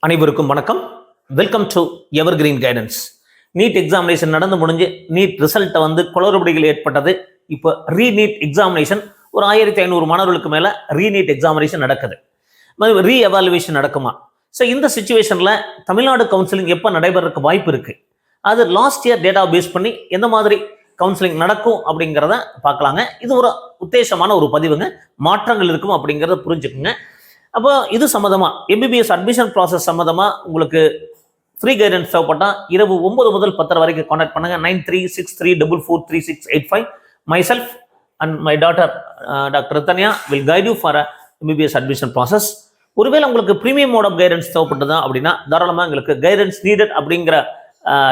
அனைவருக்கும் வணக்கம். Welcome to evergreen guidance. NEET examination நடந்து முடிஞ்சு நீட் ரிசல்ட்டை குளறுபடிகள் ஏற்பட்டது. இப்போ ரீநீட் எக்ஸாமினேஷன் ஒரு 1500 மாணவர்களுக்கு மேலே ரீநீட் எக்ஸாமினேஷன் நடக்குது. ரீ எவாலுவேஷன் நடக்குமா? ஸோ இந்த சுச்சுவேஷனில் தமிழ்நாடு கவுன்சிலிங் எப்போ நடைபெறதுக்கு வாய்ப்பு இருக்குது, அது லாஸ்ட் இயர் டேட்டா பேஸ் பண்ணி எந்த மாதிரி கவுன்சிலிங் நடக்கும் அப்படிங்கிறத பார்க்கலாங்க. இது ஒரு உத்தேசமான ஒரு பதிவுங்க. மாற்றங்கள் இருக்கும் அப்படிங்கிறத புரிஞ்சுக்குங்க. அப்போ இது சம்மந்தமாக எம்பிபிஎஸ் அட்மிஷன் ப்ராசஸ் சம்மந்தமாக உங்களுக்கு ஃப்ரீ கைடன்ஸ் தேவைப்பட்டால் இரவு 9 முதல் 10 வரைக்கும் கான்டாக்ட் பண்ணுங்கள். 9363443685. myself and my daughter doctor Rathanya will guide you for a MBBS admission process. ஒருவேளை உங்களுக்கு ப்ரீமியம் மோட் ஆஃப் கைடன்ஸ் தேவைப்பட்டதா அப்படின்னா தாராளமாக உங்களுக்கு கைடன்ஸ் நீடட் அப்படிங்கிற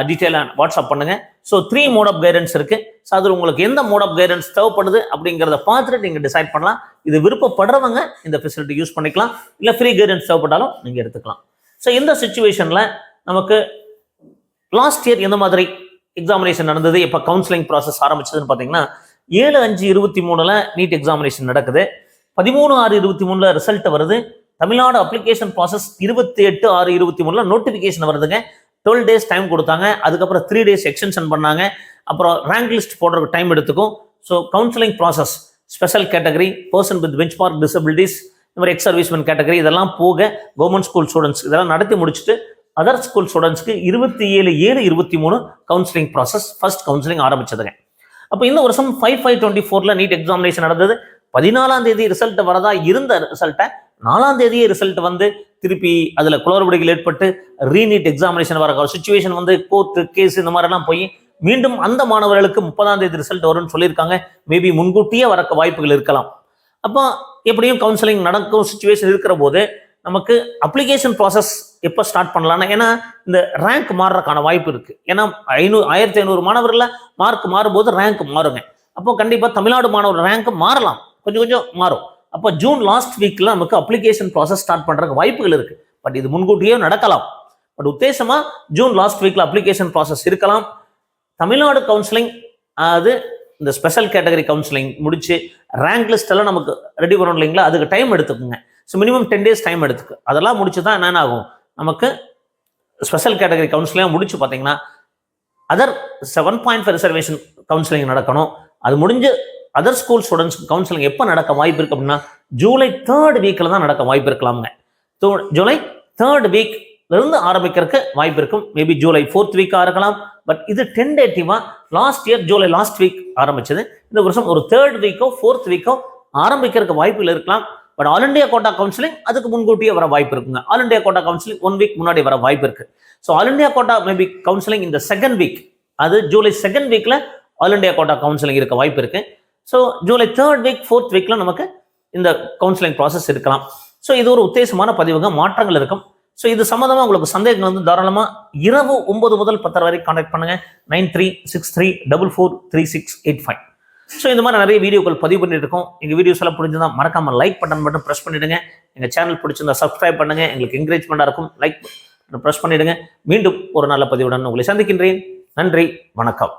டீட்டெயிலாக வாட்ஸ்அப் பண்ணுங்க. ஸோ 3 மோட் ஆஃப் கைடன்ஸ் இருக்கு. ஸோ அதில் உங்களுக்கு எந்த மோட் ஆஃப் கைடன்ஸ் தேவைப்படுது அப்படிங்கிறத பார்த்துட்டு நீங்கள் டிசைட் பண்ணலாம். இது விருப்பப்படுறவங்க இந்த ஃபெசிலிட்டி யூஸ் பண்ணிக்கலாம், இல்லை ஃப்ரீ கைடன்ஸ் தேவைப்பட்டாலும் நீங்கள் எடுத்துக்கலாம். ஸோ இந்த சுச்சுவேஷனில் நமக்கு லாஸ்ட் இயர் எந்த மாதிரி எக்ஸாமினேஷன் நடந்தது, இப்போ கவுன்சிலிங் ப்ராசஸ் ஆரம்பிச்சதுன்னு பார்த்தீங்கன்னா 7/5/23 நீட் எக்ஸாமினேஷன் நடக்குது. 13/6/23 ரிசல்ட் வருது. தமிழ்நாடு அப்ளிகேஷன் ப்ராசஸ் 28/6/23 நோட்டிஃபிகேஷன் வருதுங்க. 12 days டைம் கொடுத்தாங்க. அதுக்கப்புறம் 3 days எக்ஸ்டென்ஷன் பண்ணாங்க. அப்புறம் ரேங்க் லிஸ்ட் போடுறதுக்கு டைம் எடுத்துக்கும். So counselling process special category, person with bench mark disabilities, இந்த மாதிரி எக்ஸ் சர்வீஸ்மேன் கேட்டகரி இதெல்லாம் போக கவர்மெண்ட் ஸ்கூல் ஸ்டூடெண்ட்ஸ் இதெல்லாம் நடத்தி முடிச்சுட்டு அதர் ஸ்கூல் ஸ்டூடெண்ட்ஸ்க்கு 27/7/23 கவுன்சிலிங் ப்ராசஸ் ஃபர்ஸ்ட் கவுன்சிலிங் ஆரம்பிச்சதுங்க. அப்போ இந்த வருஷம் 5/5/24 நீட் எக்ஸாமினேஷன் நடந்தது. 14ஆம் தேதி ரிசல்ட் வரதா இருந்த ரிசல்ட்டை 4ஆம் தேதியே ரிசல்ட் திருப்பி அதில் குளறுபடிகள் ஏற்பட்டு ரீநீட் எக்ஸாமினேஷன் வர சுச்சுவேஷன் கோர்ட்டு கேஸ் இந்த மாதிரிலாம் போய் மீண்டும் அந்த மாணவர்களுக்கு 30ஆம் தேதி ரிசல்ட் வரும்னு சொல்லியிருக்காங்க. மேபி முன்கூட்டியே வரக்க வாய்ப்புகள் இருக்கலாம். அப்போ எப்படியும் கவுன்சிலிங் நடக்கும் சுச்சுவேஷன் இருக்கிற போது நமக்கு அப்ளிகேஷன் ப்ராசஸ் எப்போ ஸ்டார்ட் பண்ணலாம்னா, ஏன்னா இந்த ரேங்க் மாறுறதுக்கான வாய்ப்பு இருக்குது. ஏன்னா 1500 மாணவர்களில் மார்க் மாறும்போது ரேங்க் மாறுங்க. அப்போ கண்டிப்பாக தமிழ்நாடு மாணவர் ரேங்க் மாறலாம், கொஞ்சம் மாறும். அப்போ ஜூன் லாஸ்ட் வீக்ல நமக்கு அப்ளிகேஷன் ப்ராசஸ் ஸ்டார்ட் பண்றதுக்கு வாய்ப்புகள் இருக்கு. பட் இது முன்கூட்டியே நடக்கலாம். பட் உத்தேசமா ஜூன் லாஸ்ட் வீக்ல அப்ளிகேஷன் ப்ராசஸ் இருக்கலாம். தமிழ்நாடு கவுன்சிலிங் அது இந்த ஸ்பெஷல் கேட்டகரி கவுன்சிலிங் முடிச்சு ரேங்க் லிஸ்ட் எல்லாம் நமக்கு ரெடி பண்ணணும் இல்லைங்களா, அதுக்கு டைம் எடுத்துக்குங்க. ஸோ மினிமம் 10 days டைம் எடுத்துக்கு. அதெல்லாம் முடிச்சு தான் என்னென்ன ஆகும், நமக்கு ஸ்பெஷல் கேட்டகரி கவுன்சிலிங் முடிச்சு பார்த்தீங்கன்னா அதர் 7.5 ரிசர்வேஷன் கவுன்சிலிங் நடக்கணும். அது முடிஞ்சு அதர் ஸ்கூல் ஸ்டூடெண்ட்ஸ் கவுன்சிலிங் எப்போ நடக்க வாய்ப்பு இருக்கு அப்படின்னா ஜூலை 3rd வீக்ல தான் நடக்க வாய்ப்பு இருக்கலாமுங்க. ஜூலை 3rd வீக்ல இருந்து ஆரம்பிக்கிறதுக்கு வாய்ப்பு இருக்கும். மேபி ஜூலை 4th வீக்காக இருக்கலாம். பட் இது டென்டேட்டிவா last year July last week ஆரம்பிச்சது. இந்த வருஷம் ஒரு 3rd வீக்கோ 4th வீக்கோ ஆரம்பிக்கிறதுக்கு வாய்ப்புகள் இருக்கலாம். But all India quota counselling அதுக்கு முன்கூட்டியே வர வாய்ப்பு இருக்குங்க. All India quota counselling 1 week முன்னாடி வர வாய்ப்பு இருக்கு. So all India quota maybe counselling இந்த 2nd வீக், அது ஜூலை 2nd வீக்ல ஆல் இண்டியா கோட்டா கவுன்சிலிங் இருக்க வாய்ப்பு இருக்கு. So July 3rd week 4th வீக்ல நமக்கு இந்த கவுன்சிலிங் ப்ராசஸ் இருக்கலாம். ஸோ இது ஒரு உத்தேசமான பதிவுங்க, மாற்றங்கள் இருக்கும். ஸோ இது சம்மந்தமாக உங்களுக்கு சந்தேகங்கள் தாராளமாக இரவு 9 முதல் 10 வரை கான்டாக்ட் பண்ணுங்க. 9363443685. ஸோ இந்த மாதிரி நிறைய வீடியோக்கள் பதிவு பண்ணிட்டு இருக்கோம். எங்கள் வீடியோஸ் எல்லாம் பிடிச்சிருந்தா மறக்காம லைக் பட்டன் மட்டும் ப்ரெஸ் பண்ணிடுங்க. எங்கள் சேனல் பிடிச்சிருந்தா சப்ஸ்கிரைப் பண்ணுங்க, எங்களுக்கு என்கரேஜ்மெண்டாக இருக்கும். லைக் ப்ரெஸ் பண்ணிடுங்க. மீண்டும் ஒரு நல்ல பதிவுடன் உங்களை சந்திக்கின்றேன். நன்றி, வணக்கம்.